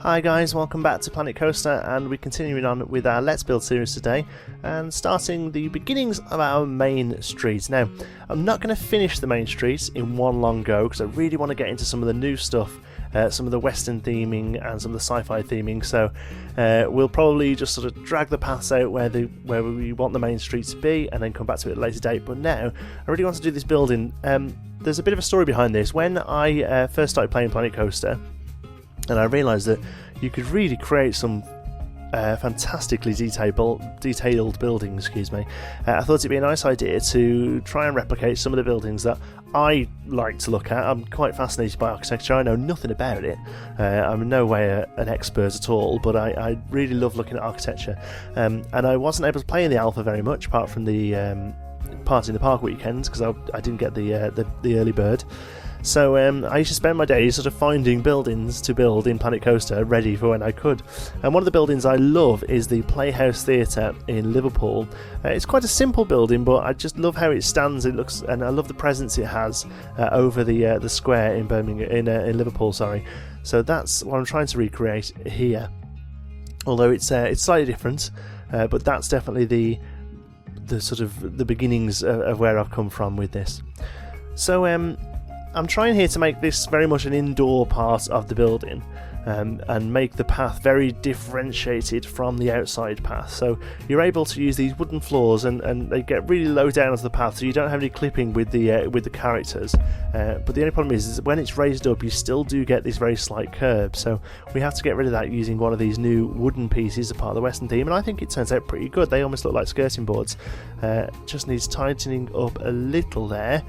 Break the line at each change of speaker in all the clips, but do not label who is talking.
Hi guys, welcome back to Planet Coaster, and we're continuing on with our Let's Build series today and starting the beginnings of our main street. Now, I'm not going to finish the main street in one long go because I really want to get into some of the new stuff, some of the western theming and some of the sci-fi theming, so we'll probably just sort of drag the paths out where we want the main street to be and then come back to it at a later date. But now, I really want to do this building. There's a bit of a story behind this. When I first started playing Planet Coaster, and I realised that you could really create some fantastically detailed buildings, I thought it'd be a nice idea to try and replicate some of the buildings that I like to look at. I'm quite fascinated by architecture. I know nothing about it. I'm in no way an expert at all, but I really love looking at architecture. And I wasn't able to play in the alpha very much, apart from the Party in the Park weekends, because I didn't get the early bird. So I used to spend my days sort of finding buildings to build in Planet Coaster ready for when I could. And one of the buildings I love is the Playhouse Theatre in Liverpool. It's quite a simple building, but I just love how it stands. It looks, and I love the presence it has over the square in in Liverpool. Sorry. So that's what I'm trying to recreate here. Although it's slightly different, but that's definitely the sort of the beginnings of where I've come from with this. So I'm trying here to make this very much an indoor part of the building, and make the path very differentiated from the outside path. So you're able to use these wooden floors, and they get really low down onto the path, so you don't have any clipping with the characters. But the only problem is when it's raised up, you still do get this very slight curb. So we have to get rid of that using one of these new wooden pieces as part of the Western theme, and I think it turns out pretty good. They almost look like skirting boards. Just needs tightening up a little there.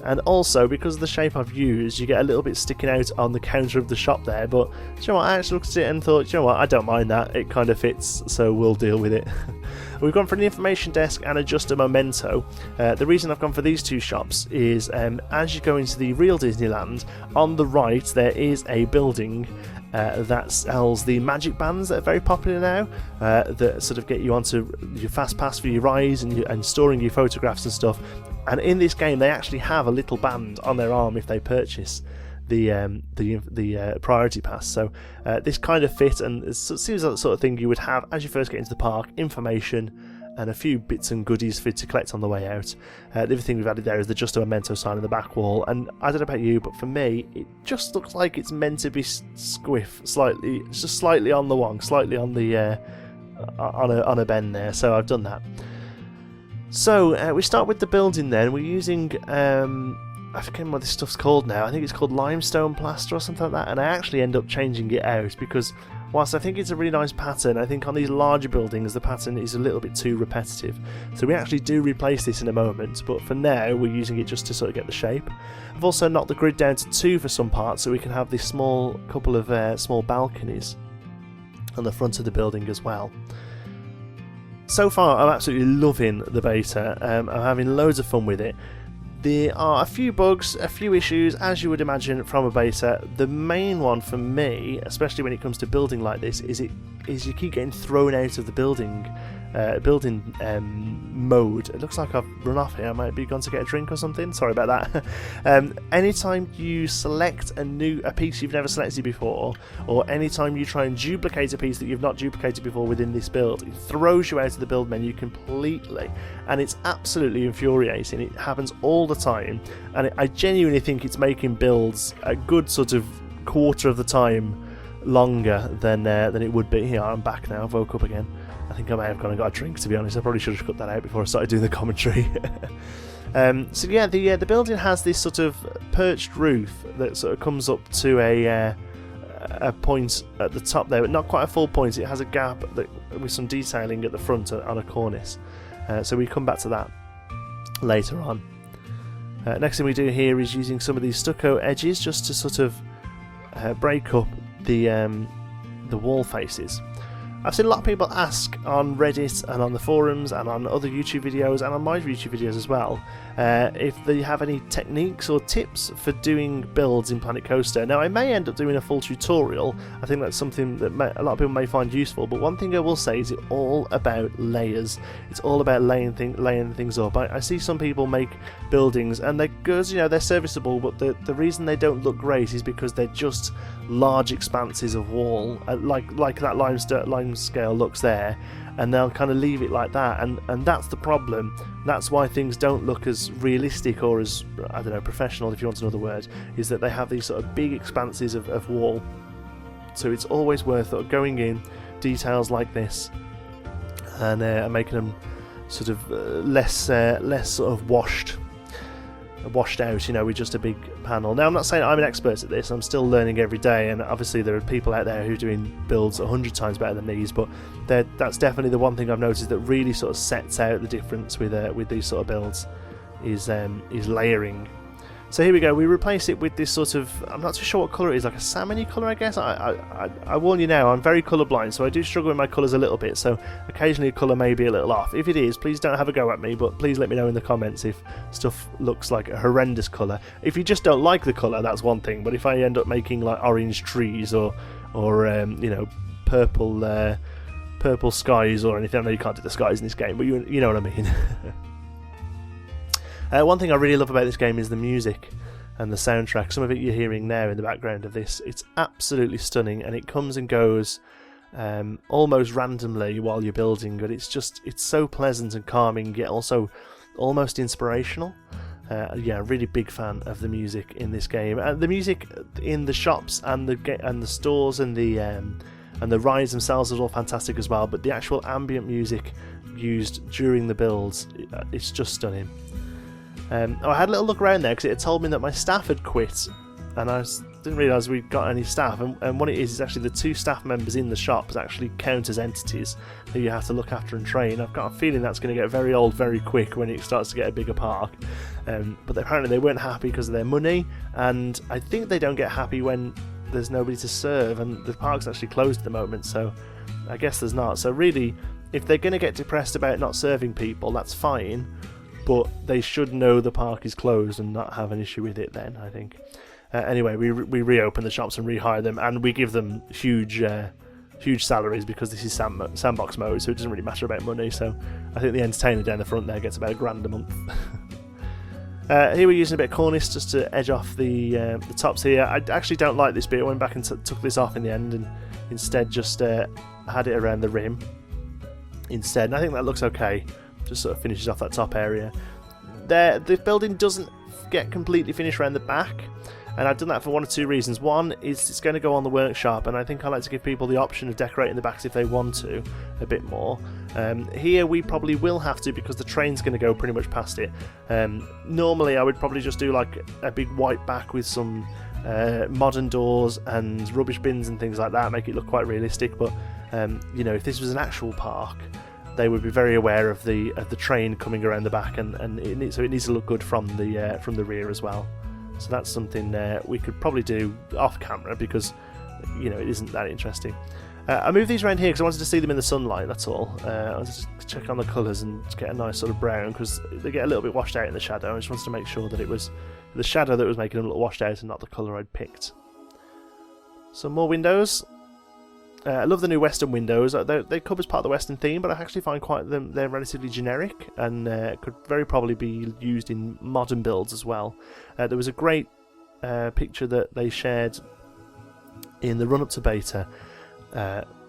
And also, because of the shape I've used, you get a little bit sticking out on the counter of the shop there. But do you know what? I actually looked at it and thought, you know what? I don't mind that. It kind of fits, so we'll deal with it. We've gone for an information desk and just a memento. The reason I've gone for these two shops is as you go into the real Disneyland, on the right there is a building that sells the magic bands that are very popular now, that sort of get you onto your fast pass for your rides and storing your photographs and stuff. And in this game, they actually have a little band on their arm if they purchase the priority pass. So this kind of fit, and it seems like the sort of thing you would have as you first get into the park. Information and a few bits and goodies for you to collect on the way out. The other thing we've added there is just a memento sign on the back wall. And I don't know about you, but for me, it just looks like it's meant to be squiff slightly. It's just slightly on the wong, slightly on the on a bend there. So I've done that. So we start with the building then. We're using, I forget what this stuff's called now. I think it's called limestone plaster or something like that. And I actually end up changing it out because whilst I think it's a really nice pattern, I think on these larger buildings the pattern is a little bit too repetitive. So we actually do replace this in a moment, but for now we're using it just to sort of get the shape. I've also knocked the grid down to 2 for some parts so we can have this couple of small balconies on the front of the building as well. So far, I'm absolutely loving the beta. I'm having loads of fun with it. There are a few bugs, a few issues, as you would imagine from a beta. The main one for me, especially when it comes to building like this, is you keep getting thrown out of the building mode. It looks like I've run off here. I might be gone to get a drink or something. Sorry about that. Anytime you select a piece you've never selected before, or anytime you try and duplicate a piece that you've not duplicated before within this build, it throws you out of the build menu completely, and it's absolutely infuriating. It happens all the time, and I genuinely think it's making builds a good sort of quarter of the time longer than it would be. Here, I'm back now. I've woke up again. I think I may have gone and got a drink, to be honest. I probably should have cut that out before I started doing the commentary. So yeah, the building has this sort of perched roof that sort of comes up to a point at the top there, but not quite a full point. It has a gap with some detailing at the front on a cornice. So we come back to that later on. Next thing we do here is using some of these stucco edges just to sort of break up the wall faces. I've seen a lot of people ask on Reddit and on the forums and on other YouTube videos and on my YouTube videos as well if they have any techniques or tips for doing builds in Planet Coaster. Now I may end up doing a full tutorial. I think that's something that a lot of people may find useful, but one thing I will say is it's all about layers. It's all about laying things up. I see some people make buildings and they're good, you know, they're serviceable, but the reason they don't look great is because they're just large expanses of wall, like that lime scale looks there, and they'll kind of leave it like that, and that's the problem. That's why things don't look as realistic or as, I don't know, professional, if you want another word, is that they have these sort of big expanses of wall. So it's always worth going in details like this and making them sort of less sort of washed out, you know, with just a big panel. Now I'm not saying I'm an expert at this, I'm still learning every day, and obviously there are people out there who are doing builds 100 times better than these, but that's definitely the one thing I've noticed that really sort of sets out the difference with these sort of builds is layering. So here we go, we replace it with this sort of, I'm not too sure what colour it is, like a salmon-y colour I guess. I warn you now, I'm very colourblind, so I do struggle with my colours a little bit, so occasionally a colour may be a little off. If it is, please don't have a go at me, but please let me know in the comments if stuff looks like a horrendous colour. If you just don't like the colour, that's one thing, but if I end up making like orange trees or you know, purple skies or anything, I know you can't do the skies in this game, but you know what I mean. One thing I really love about this game is the music and the soundtrack. Some of it you're hearing now in the background of this. It's absolutely stunning, and it comes and goes almost randomly while you're building, but it's so pleasant and calming, yet also almost inspirational. Yeah, really big fan of the music in this game. The music in the shops and the stores and the rides themselves is all fantastic as well, but the actual ambient music used during the builds, it's just stunning. I had a little look around there because it had told me that my staff had quit, and I didn't realise we'd got any staff, and what it is actually the 2 staff members in the shops actually count as entities that you have to look after and train. I've got a feeling that's going to get very old very quick when it starts to get a bigger park, but apparently they weren't happy because of their money, and I think they don't get happy when there's nobody to serve, and the park's actually closed at the moment, so I guess there's not. So really, if they're going to get depressed about not serving people, that's fine, but they should know the park is closed and not have an issue with it then, I think. Anyway, we reopen the shops and rehire them, and we give them huge salaries because this is sandbox mode, so it doesn't really matter about money. So I think the entertainer down the front there gets about $1,000 a month. Here we're using a bit of cornice just to edge off the tops here. I actually don't like this bit. I went back and took this off in the end and instead just had it around the rim instead, and I think that looks okay. Just sort of finishes off that top area. The building doesn't get completely finished around the back, and I've done that for one or two reasons. One is it's going to go on the workshop, and I think I like to give people the option of decorating the backs if they want to a bit more. Here we probably will have to because the train's going to go pretty much past it. Normally I would probably just do like a big white back with some modern doors and rubbish bins and things like that, make it look quite realistic, but you know, if this was an actual park, they would be very aware of the train coming around the back, and so it needs to look good from the rear as well. So that's something we could probably do off camera because, you know, it isn't that interesting. I moved these around here because I wanted to see them in the sunlight, that's all. I wanted to check on the colours and get a nice sort of brown because they get a little bit washed out in the shadow. I just wanted to make sure that it was the shadow that was making them look washed out and not the colour I'd picked. Some more windows. I love the new Western windows. They come as part of the Western theme, but I actually find they're relatively generic and could very probably be used in modern builds as well. There was a great picture that they shared in the run-up to beta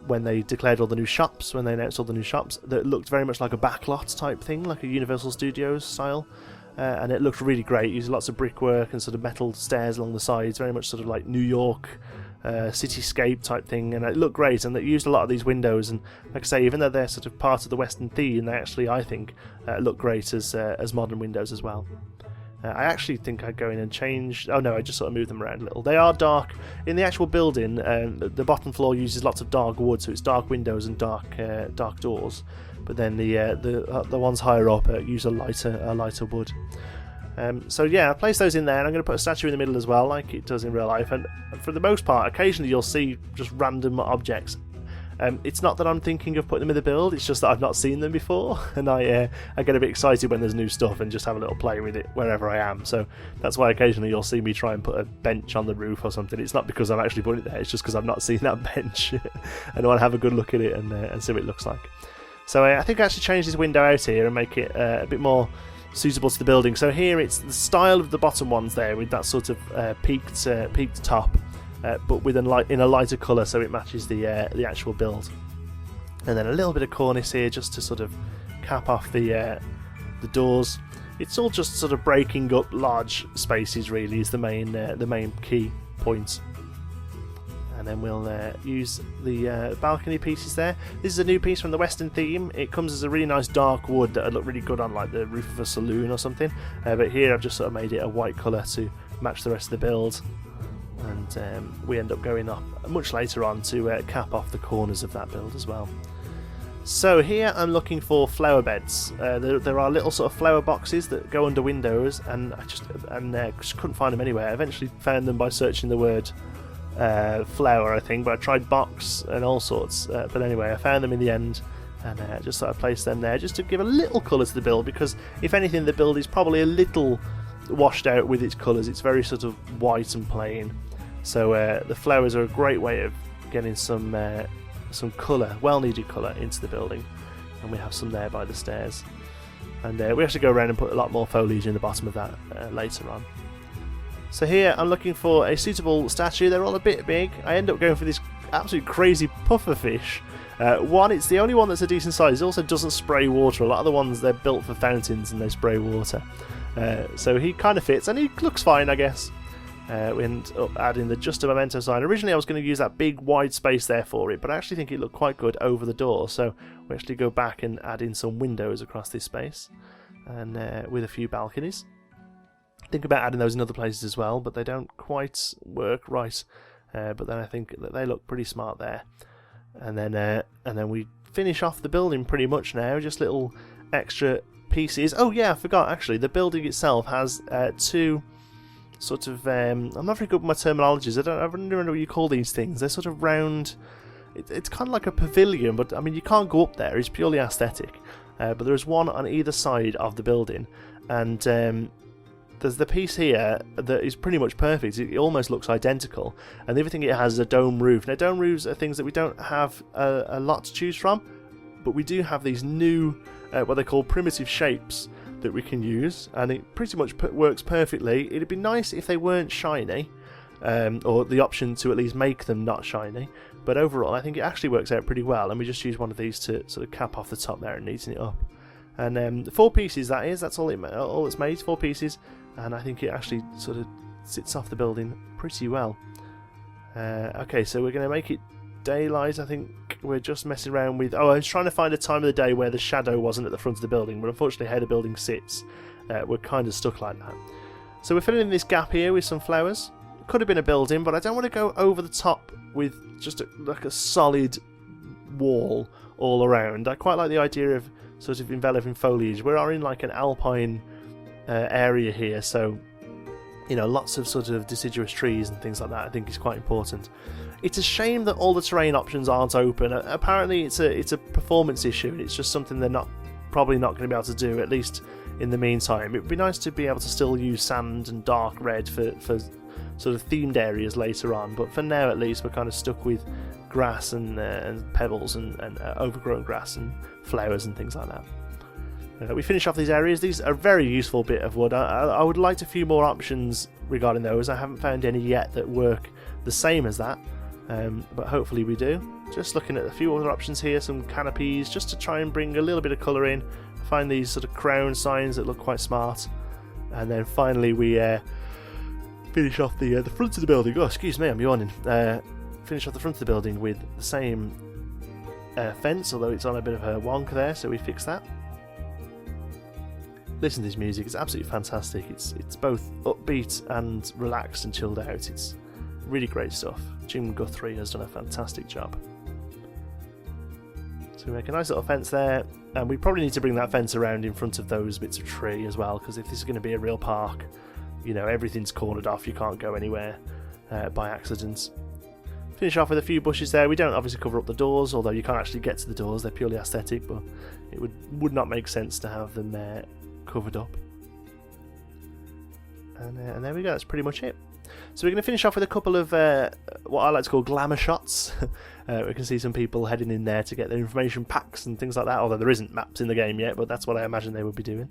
when they declared all the new shops, when they announced all the new shops, that looked very much like a backlot type thing, like a Universal Studios style. And it looked really great, using lots of brickwork and sort of metal stairs along the sides, very much sort of like New York cityscape type thing, and it looked great, and they used a lot of these windows, and like I say, even though they're sort of part of the Western theme, they actually, I think, look great as modern windows as well. I actually think I'd go in and change... Oh no, I just sort of moved them around a little. They are dark. In the actual building, the bottom floor uses lots of dark wood, so it's dark windows and dark doors, but then the ones higher up use a lighter wood. So yeah, I placed those in there, and I'm going to put a statue in the middle as well, like it does in real life. And for the most part, occasionally you'll see just random objects It's not that I'm thinking of putting them in the build, it's just that I've not seen them before, and I get a bit excited when there's new stuff and just have a little play with it wherever I am. So that's why occasionally you'll see me try and put a bench on the roof or something. It's not because I'm actually putting it there, it's just because I've not seen that bench and I want to have a good look at it and see what it looks like. So I think I actually change this window out here and make it a bit more suitable to the building. So here it's the style of the bottom ones there with that sort of peaked top, but with in a lighter colour so it matches the actual build. And then a little bit of cornice here just to sort of cap off the doors. It's all just sort of breaking up large spaces really is the main key point. And then we'll use the balcony pieces there. This is a new piece from the Western theme. It comes as a really nice dark wood that would look really good on like the roof of a saloon or something. But here I've just sort of made it a white colour to match the rest of the build. And we end up going up much later on to cap off the corners of that build as well. So here I'm looking for flower beds. There are little sort of flower boxes that go under windows, and I just couldn't find them anywhere. I eventually found them by searching the word flower, I think, but I tried box and all sorts. But anyway, I found them in the end, and just sort of placed them there just to give a little colour to the build, because if anything, the build is probably a little washed out with its colours. It's very sort of white and plain. So the flowers are a great way of getting some colour, well-needed colour, into the building, and we have some there by the stairs. And we actually go around and put a lot more foliage in the bottom of that later on. So here I'm looking for a suitable statue. They're all a bit big. I end up going for this absolute crazy pufferfish. One, it's the only one that's a decent size. It also doesn't spray water. A lot of the ones, they're built for fountains and they spray water. So he kind of fits, and he looks fine, I guess. We end up adding the Just a Memento sign. Originally I was going to use that big wide space there for it, but I actually think it looked quite good over the door. So we actually go back and add in some windows across this space, and with a few balconies. Think about adding those in other places as well, but they don't quite work right. But then I think that they look pretty smart there. And then we finish off the building pretty much now. Just little extra pieces. Oh yeah, I forgot actually. The building itself has two sort of. I'm not very good with my terminologies. I don't know what you call these things. They're sort of round. It's kind of like a pavilion, but I mean you can't go up there. It's purely aesthetic. But there's one on either side of the building, and. There's the piece here that is pretty much perfect. It almost looks identical, and the other thing it has is a dome roof. Now dome roofs are things that we don't have a lot to choose from, but we do have these new what they call primitive shapes that we can use, and it pretty much works perfectly. It'd be nice if they weren't shiny, or the option to at least make them not shiny, but overall I think it actually works out pretty well, and we just use one of these to sort of cap off the top there and neaten it up. And 4 pieces that's all it's made, 4 pieces. And I think it actually sort of sits off the building pretty well. Okay, so we're going to make it daylight. I think we're just messing around with... Oh, I was trying to find a time of the day where the shadow wasn't at the front of the building, but unfortunately how the building sits, we're kind of stuck like that. So we're filling in this gap here with some flowers. Could have been a building, but I don't want to go over the top with just like a solid wall all around. I quite like the idea of sort of enveloping foliage. We are in like an alpine area here, so you know, lots of sort of deciduous trees and things like that I think is quite important. It's a shame that all the terrain options aren't open. Apparently it's a performance issue. It's just something they're probably not going to be able to do, at least in the meantime. It would be nice to be able to still use sand and dark red for sort of themed areas later on, but for now at least we're kind of stuck with grass and pebbles and overgrown grass and flowers and things like that. We finish off these areas. These are a very useful bit of wood. I would like a few more options regarding those. I haven't found any yet that work the same as that, but hopefully we do. Just looking at a few other options here, some canopies, just to try and bring a little bit of colour in. Find these sort of crown signs that look quite smart. And then finally we finish off the front of the building. Oh, excuse me, I'm yawning. Finish off the front of the building with the same fence, although it's on a bit of a wonk there, so we fix that. Listen to this music, it's absolutely fantastic. It's both upbeat and relaxed and chilled out. It's really great stuff. Jim Guthrie has done a fantastic job. So we make a nice little fence there, and we probably need to bring that fence around in front of those bits of tree as well, because if this is going to be a real park, you know, everything's cornered off, you can't go anywhere by accident. Finish off with a few bushes there. We don't obviously cover up the doors, although you can't actually get to the doors. They're purely aesthetic, but it would not make sense to have them covered up. And there we go. That's pretty much it. So we're going to finish off with a couple of what I like to call glamour shots. We can see some people heading in there to get their information packs and things like that, although there isn't maps in the game yet, but that's what I imagine they would be doing.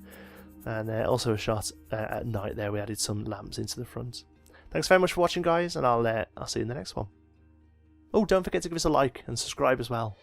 And also a shot at night there. We added some lamps into the front. Thanks very much for watching, guys, and I'll see you in the next one. Oh, don't forget to give us a like and subscribe as well.